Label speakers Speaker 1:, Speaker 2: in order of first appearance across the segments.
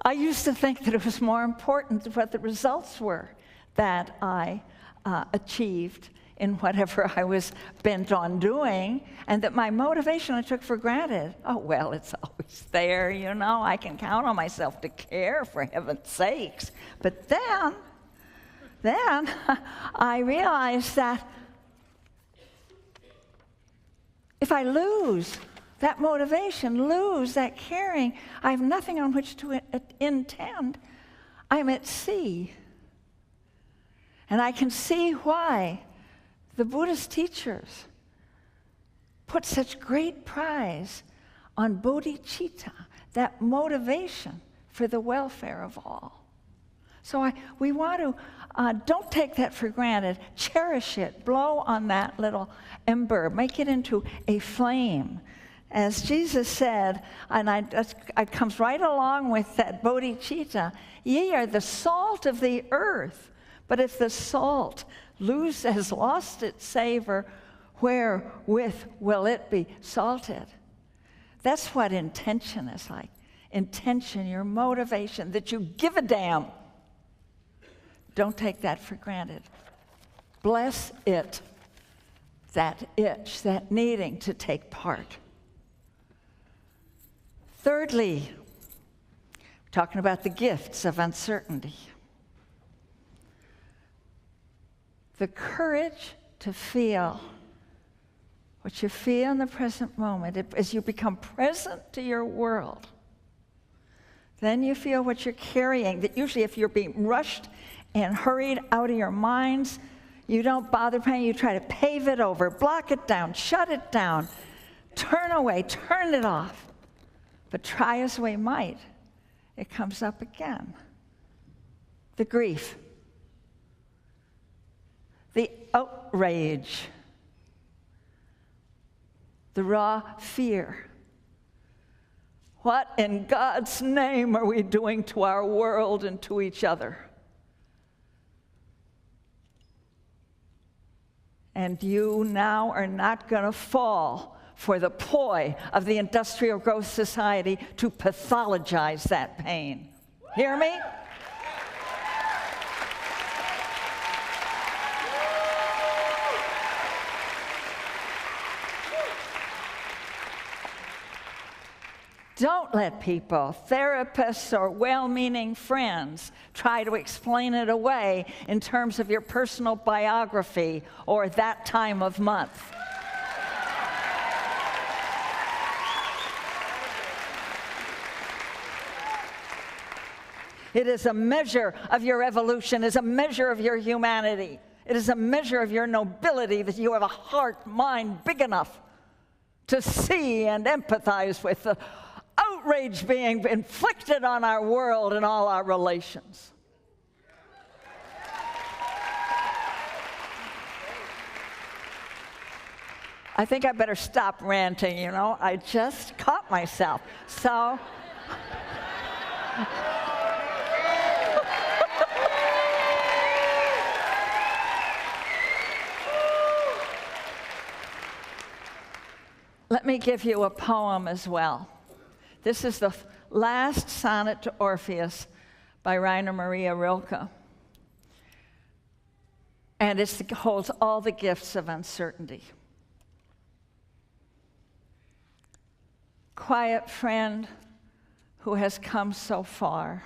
Speaker 1: I used to think that it was more important what the results were that I achieved in whatever I was bent on doing, and that my motivation I took for granted. Oh, well, it's always there, you know. I can count on myself to care, for heaven's sakes. But then I realized that if I lose that motivation, lose that caring, I have nothing on which to intend. I'm at sea. And I can see why the Buddhist teachers put such great prize on bodhicitta, that motivation for the welfare of all. So we want to, don't take that for granted. Cherish it. Blow on that little ember. Make it into a flame. As Jesus said, and it comes right along with that bodhicitta, ye are the salt of the earth. But if the salt has lost its savor, wherewith will it be salted? That's what intention is like. Intention, your motivation, that you give a damn. Don't take that for granted. Bless it, that itch, that needing to take part. Thirdly, we're talking about the gifts of uncertainty. The courage to feel what you feel in the present moment. As you become present to your world, then you feel what you're carrying. That usually if you're being rushed and hurried out of your minds, you don't bother paying. You try to pave it over, block it down, shut it down, turn away, turn it off. But try as we might, it comes up again. The grief, the outrage, the raw fear. What in God's name are we doing to our world and to each other? And you now are not going to fall for the ploy of the industrial growth society to pathologize that pain. Hear me? Don't let people, therapists or well-meaning friends, try to explain it away in terms of your personal biography or that time of month. It is a measure of your evolution, it is a measure of your humanity. It is a measure of your nobility that you have a heart, mind big enough to see and empathize with the outrage being inflicted on our world and all our relations. I think I better stop ranting, you know. I just caught myself. So... Let me give you a poem as well. This is the last sonnet to Orpheus by Rainer Maria Rilke. And it holds all the gifts of uncertainty. Quiet friend who has come so far,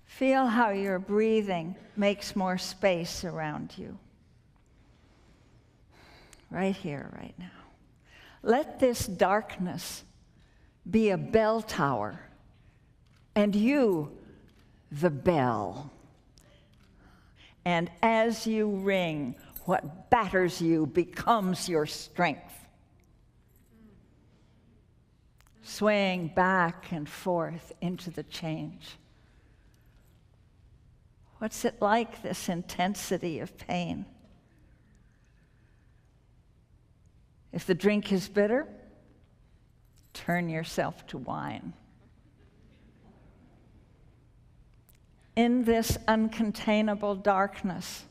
Speaker 1: feel how your breathing makes more space around you. Right here, right now. Let this darkness be a bell tower, and you, the bell. And as you ring, what batters you becomes your strength. Swaying back and forth into the change. What's it like, this intensity of pain? If the drink is bitter, turn yourself to wine. In this uncontainable darkness,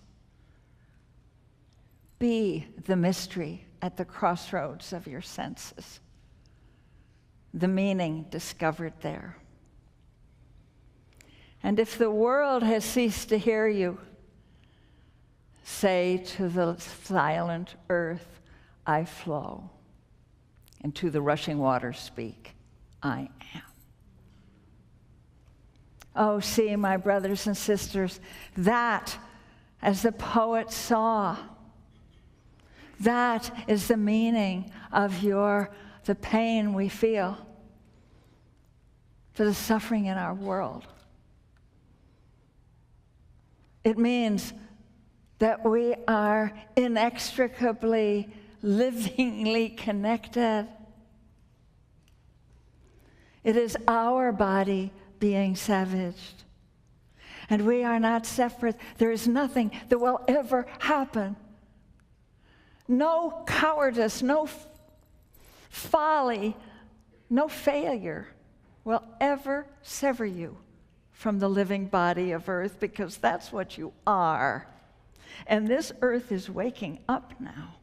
Speaker 1: be the mystery at the crossroads of your senses. the meaning discovered there. And if the world has ceased to hear you, say to the silent earth, I flow. And to the rushing waters speak, I am. Oh, see, my brothers and sisters, that, as the poet saw, that is the meaning of the pain we feel for the suffering in our world. It means that we are inextricably, livingly connected. It is our body being savaged. And we are not separate. There is nothing that will ever happen. No cowardice, no folly, no failure will ever sever you from the living body of earth, because that's what you are. And this earth is waking up now.